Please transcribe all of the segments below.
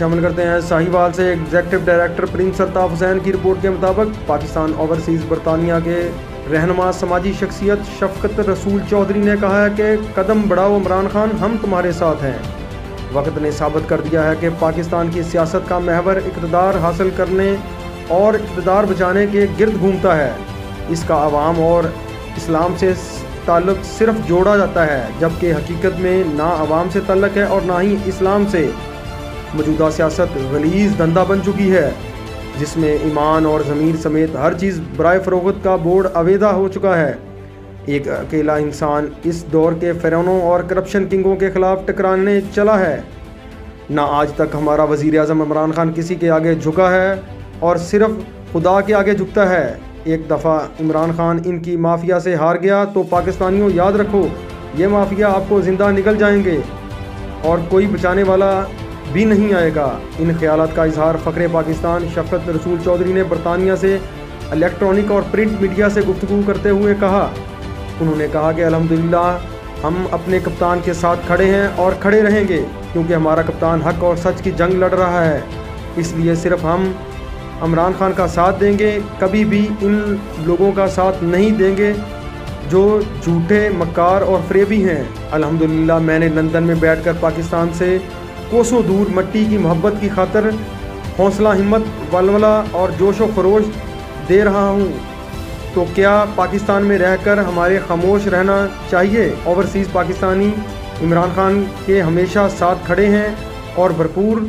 शामिल करते हैं। साहिवाल से executive director Prince Altaf Hussain की रिपोर्ट के मुताबिक पाकिस्तान ओवरसीज़ बरतानिया के रहनुमा समाजी शख्सियत शफकत रसूल चौधरी ने कहा है कि कदम बढ़ाओ इमरान खान, हम तुम्हारे साथ हैं। वक्त ने साबित कर दिया है कि पाकिस्तान की सियासत का महवर इक़्तिदार हासिल करने और इक़्तिदार बचाने के गिर्द घूमता है। इसका अवाम और इस्लाम से ताल्लुक़ सिर्फ जोड़ा जाता है, जबकि हकीकत में ना अवाम से ताल्लुक़ है और ना ही इस्लाम से। मौजूदा सियासत गलीज़ धंधा बन चुकी है, जिसमें ईमान और ज़मीर समेत हर चीज़ बराए फ़रोख्त का बोर्ड अवेदा हो चुका है। एक अकेला इंसान इस दौर के फ़िरौनों और करप्शन किंगों के ख़िलाफ़ टकराने चला है। ना आज तक हमारा वज़ीर आज़म इमरान खान किसी के आगे झुका है और सिर्फ खुदा के आगे झुकता है। एक दफ़ा इमरान खान इनकी माफिया से हार गया तो पाकिस्तानियों याद रखो, ये माफिया आपको ज़िंदा निकल जाएंगे और कोई बचाने वाला भी नहीं आएगा। इन ख्यालात का इजहार फ़ख्रे पाकिस्तान शफकत रसूल चौधरी ने बरतानिया से इलेक्ट्रॉनिक और प्रिंट मीडिया से गुफ्तगू करते हुए कहा। उन्होंने कहा कि अल्हम्दुलिल्लाह हम अपने कप्तान के साथ खड़े हैं और खड़े रहेंगे, क्योंकि हमारा कप्तान हक और सच की जंग लड़ रहा है। इसलिए सिर्फ हम इमरान खान का साथ देंगे, कभी भी इन लोगों का साथ नहीं देंगे जो झूठे मक्कार और फरेबी हैं। अल्हम्दुलिल्लाह मैंने लंदन में बैठकर पाकिस्तान से कोसों दूर मट्टी की मोहब्बत की खातर हौसला, हिम्मत, वलवला और जोश व खरोश दे रहा हूँ। तो क्या पाकिस्तान में रहकर हमारे खामोश रहना चाहिए? ओवरसीज़ पाकिस्तानी इमरान खान के हमेशा साथ खड़े हैं और भरपूर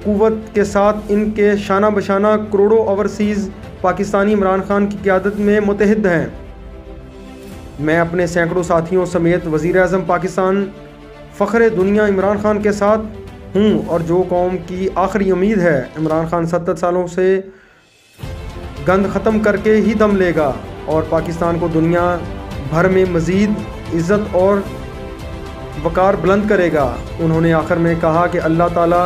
कुव्वत के साथ इनके शाना बशाना करोड़ों ओवरसीज़ पाकिस्तानी इमरान खान की क़यादत में मुत्तहिद हैं। मैं अपने सैकड़ों साथियों समेत वज़ीर आज़म पाकिस्तान फ़ख्रे दुनिया इमरान खान के साथ हूँ और जो कौम की आखिरी उम्मीद है, इमरान खान 70 सालों से गंद ख़त्म करके ही दम लेगा और पाकिस्तान को दुनिया भर में मज़ीद इज़्ज़त और वक़ार बुलंद करेगा। उन्होंने आखिर में कहा कि अल्लाह ताला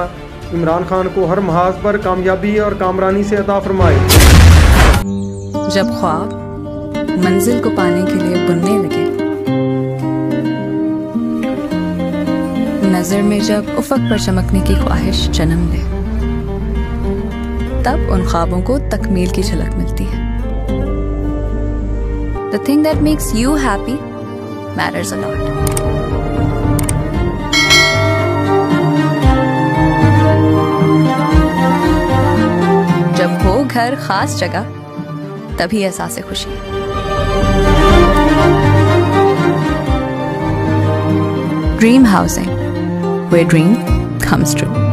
इमरान खान को हर महाज पर कामयाबी और कामरानी से अता फरमाए। जब ख्वाब मंजिल को पाने के लिए बुनने लगे, नजर में जब उफक पर चमकने की ख्वाहिश जन्म ले, तब उन ख्वाबों को तकमील की झलक मिलती है। The thing that makes you happy matters a lot. जब हो घर खास जगह, तभी एहसास खुशी है। Dream Housing, where dream comes true.